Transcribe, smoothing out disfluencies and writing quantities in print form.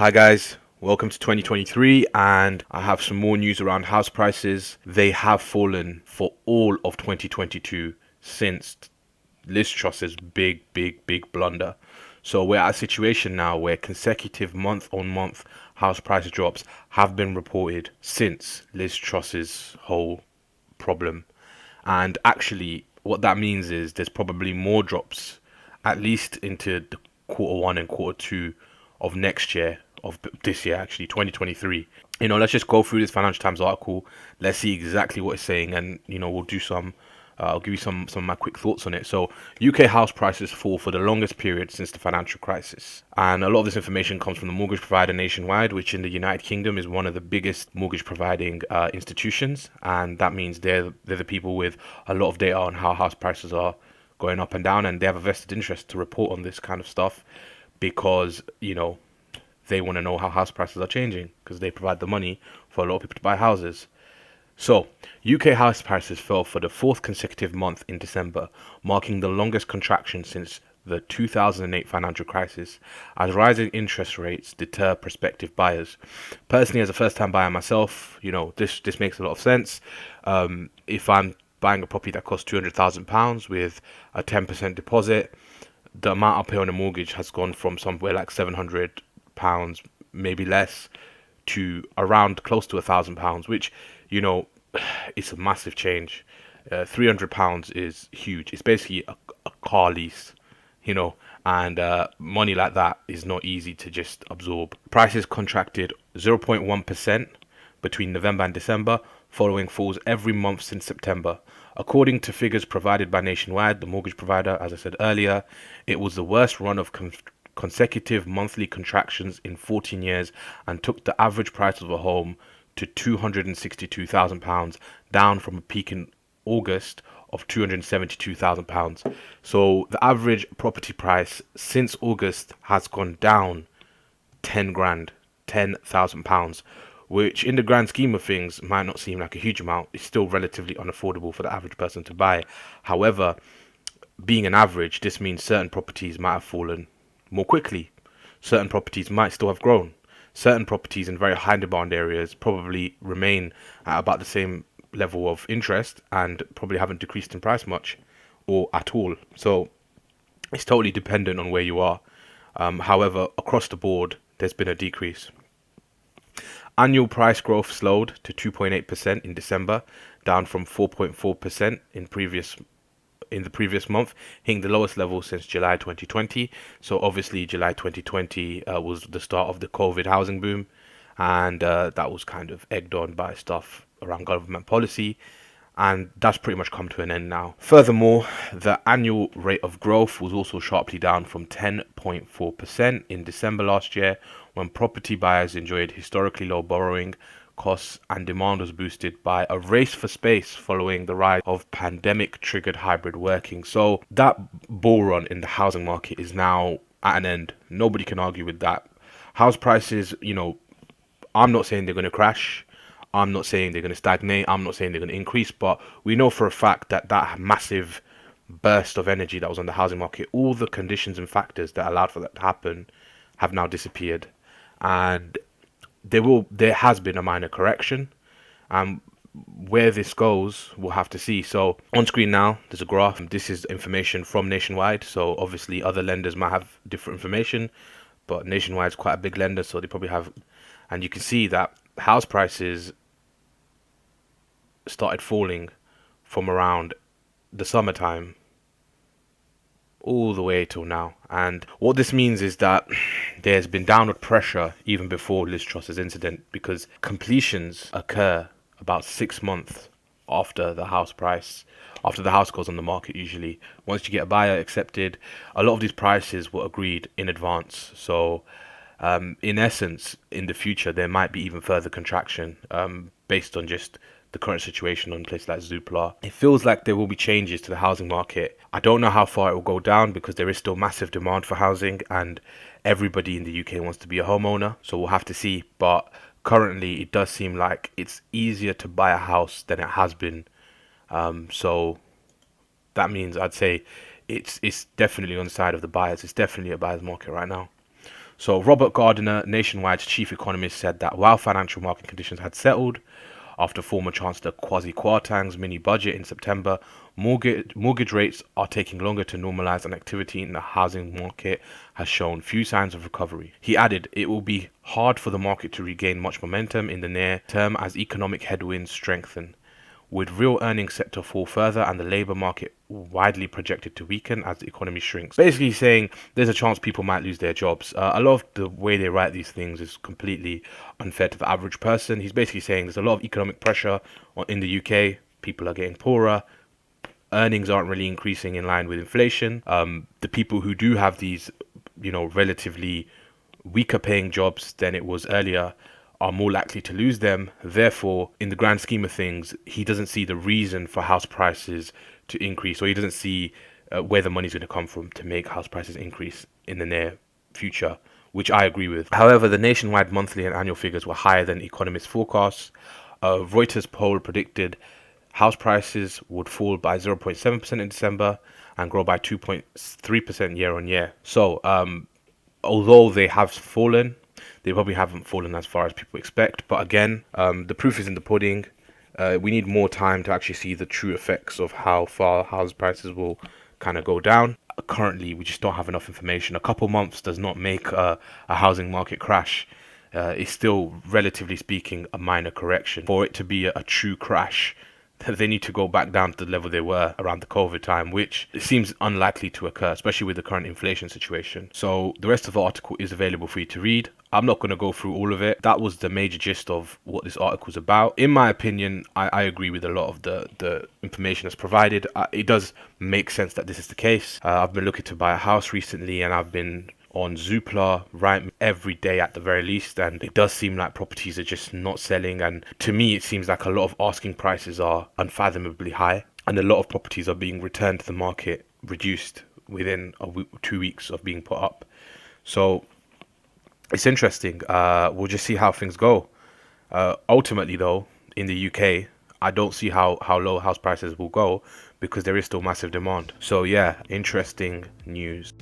Hi guys, welcome to 2023, and I have some more news around house prices. They have fallen for all of 2022 since Liz Truss's big blunder. So we're at a situation now where consecutive month-on-month house price drops have been reported since Liz Truss's whole problem. And actually, what that means is there's probably more drops, at least into the quarter one and quarter two of next year, of this year, actually, 2023. Let's just go through this Financial Times article. Let's see exactly what it's saying, and we'll do some. I'll give you some of my quick thoughts on it. So, UK house prices fall for the longest period since the financial crisis, and a lot of this information comes from the mortgage provider Nationwide, which in the United Kingdom is one of the biggest mortgage providing institutions, and that means they're the people with a lot of data on how house prices are going up and down, and they have a vested interest to report on this kind of stuff because they want to know how house prices are changing because they provide the money for a lot of people to buy houses. So, UK house prices fell for the fourth consecutive month in December, marking the longest contraction since the 2008 financial crisis, as rising interest rates deter prospective buyers. Personally, as a first-time buyer myself, this makes a lot of sense. If I'm buying a property that costs £200,000 with a 10% deposit, the amount I pay on a mortgage has gone from somewhere like £700, maybe less, to around close to £1,000, which you know it's a massive change. £300 is huge. It's basically a car lease, you know, and money like that is not easy to just absorb. Prices contracted 0.1% between November and December, following falls every month since September. According to figures provided by Nationwide, the mortgage provider, as I said earlier, it was the worst run of consecutive monthly contractions in 14 years and took the average price of a home to £262,000, down from a peak in August of £272,000. So the average property price since August has gone down 10 grand, £10,000, which in the grand scheme of things might not seem like a huge amount. It's still relatively unaffordable for the average person to buy. However, being an average, this means certain properties might have fallen more quickly. Certain properties might still have grown. Certain properties in very high demand areas probably remain at about the same level of interest and probably haven't decreased in price much or at all. So it's totally dependent on where you are. However, across the board, there's been a decrease. Annual price growth slowed to 2.8% in December, down from 4.4% in the previous month, hitting the lowest level since July 2020. So obviously July 2020 was the start of the COVID housing boom, and that was kind of egged on by stuff around government policy, and that's pretty much come to an end now. Furthermore, the annual rate of growth was also sharply down from 10.4% in December last year, when property buyers enjoyed historically low borrowing costs and demand was boosted by a race for space following the rise of pandemic triggered hybrid working. So that bull run in the housing market is now at an end. Nobody can argue with that. House prices, I'm not saying they're going to crash. I'm not saying they're going to stagnate. I'm not saying they're going to increase, but we know for a fact that that massive burst of energy that was on the housing market, all the conditions and factors that allowed for that to happen have now disappeared. And there has been a minor correction. Where this goes, we'll have to see. So on screen now, there's a graph. This is information from Nationwide. So obviously other lenders might have different information, but Nationwide is quite a big lender, so they probably have. And you can see that house prices started falling from around the summertime all the way till now. And what this means is that there's been downward pressure even before Liz Truss's incident, because completions occur about 6 months after after the house goes on the market. Usually, once you get a buyer accepted, a lot of these prices were agreed in advance. So in essence, in the future, there might be even further contraction based on just the current situation on places like Zoopla. It feels like there will be changes to the housing market. I don't know how far it will go down because there is still massive demand for housing and everybody in the UK wants to be a homeowner. So we'll have to see. But currently, it does seem like it's easier to buy a house than it has been. So that means I'd say it's definitely on the side of the buyers. It's definitely a buyer's market right now. So Robert Gardiner, Nationwide's chief economist, said that while financial market conditions had settled after former Chancellor Kwasi Kwarteng's mini budget in September, mortgage rates are taking longer to normalize and activity in the housing market has shown few signs of recovery. He added, it will be hard for the market to regain much momentum in the near term as economic headwinds strengthen, with real earnings set to fall further and the labour market widely projected to weaken as the economy shrinks. Basically saying there's a chance people might lose their jobs. A lot of the way they write these things is completely unfair to the average person. He's basically saying there's a lot of economic pressure in the UK, people are getting poorer, earnings aren't really increasing in line with inflation. The people who do have these, relatively weaker paying jobs than it was earlier are more likely to lose them. Therefore, in the grand scheme of things, he doesn't see the reason for house prices to increase, or he doesn't see where the money's going to come from to make house prices increase in the near future, which I agree with. However, the nationwide monthly and annual figures were higher than economists' forecasts. A Reuters poll predicted house prices would fall by 0.7% in December and grow by 2.3% year on year. So, although they have fallen, they probably haven't fallen as far as people expect. But again, the proof is in the pudding. We need more time to actually see the true effects of how far house prices will kind of go down. Currently, we just don't have enough information. A couple months does not make a housing market crash. It's still, relatively speaking, a minor correction. For it to be a true crash, they need to go back down to the level they were around the COVID time, which seems unlikely to occur, especially with the current inflation situation. So the rest of the article is available for you to read. I'm not going to go through all of it. That was the major gist of what this article is about. In my opinion, I agree with a lot of the information that's provided. It does make sense that this is the case. I've been looking to buy a house recently, and I've been on Zoopla right every day at the very least, and it does seem like properties are just not selling. And to me, it seems like a lot of asking prices are unfathomably high, and a lot of properties are being returned to the market reduced within 2 weeks of being put up. So it's interesting. We'll just see how things go. Ultimately, though, in the UK, I don't see how low house prices will go because there is still massive demand. So yeah, interesting news.